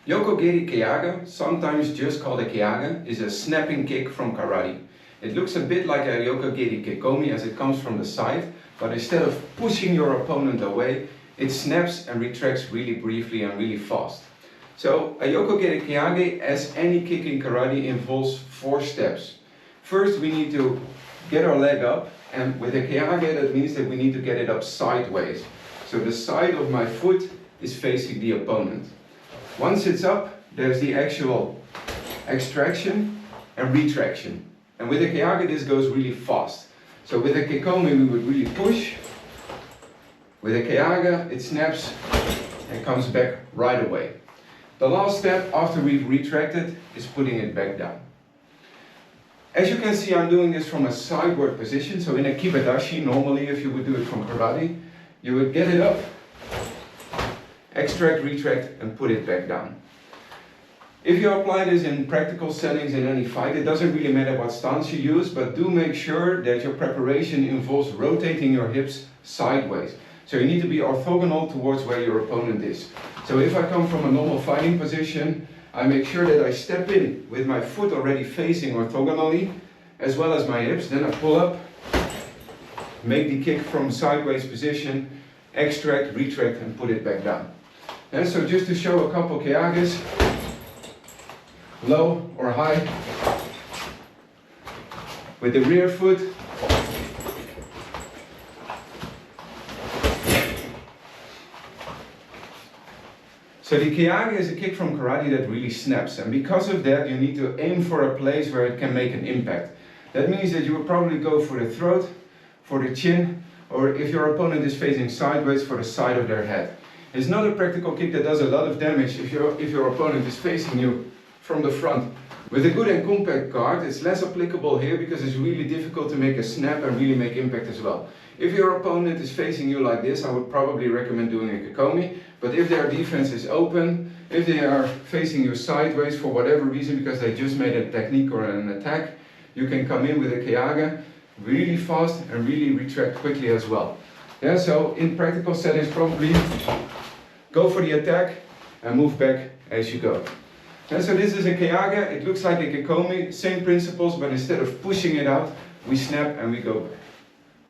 Yoko geri Keage, sometimes just called a Keage, is a snapping kick from karate. It looks a bit like a Yoko geri Kekomi as it comes from the side, but instead of pushing your opponent away, it snaps and retracts really briefly and really fast. So a Yoko geri Keage, as any kick in karate, involves 4 steps. First we need to get our leg up, and with a Keage that means that we need to get it up sideways. So the side of my foot is facing the opponent. Once it's up, there's the actual extraction and retraction. And with a Keage this goes really fast. So with a Kekomi we would really push. With a Keage it snaps and comes back right away. The last step after we've retracted is putting it back down. As you can see, I'm doing this from a sideward position. So in a kibadashi, normally if you would do it from karate, you would get it up, extract, retract and put it back down. If you apply this in practical settings in any fight, it doesn't really matter what stance you use, but do make sure that your preparation involves rotating your hips sideways. So you need to be orthogonal towards where your opponent is. So if I come from a normal fighting position, I make sure that I step in with my foot already facing orthogonally, as well as my hips. Then I pull up, make the kick from sideways position, extract, retract and put it back down. And so just to show a couple Keages, low or high, with the rear foot, so the Keage is a kick from karate that really snaps, and because of that you need to aim for a place where it can make an impact. That means that you will probably go for the throat, for the chin, or if your opponent is facing sideways, for the side of their head. It's not a practical kick that does a lot of damage if your opponent is facing you from the front. With a good and compact guard, it's less applicable here because it's really difficult to make a snap and really make impact as well. If your opponent is facing you like this, I would probably recommend doing a Kekomi. But if their defense is open, if they are facing you sideways for whatever reason, because they just made a technique or an attack, you can come in with a Keage really fast and really retract quickly as well. Yeah, so in practical settings, probably go for the attack and move back as you go. And so this is a Keage, it looks like a Kekomi, same principles, but instead of pushing it out, we snap and we go back.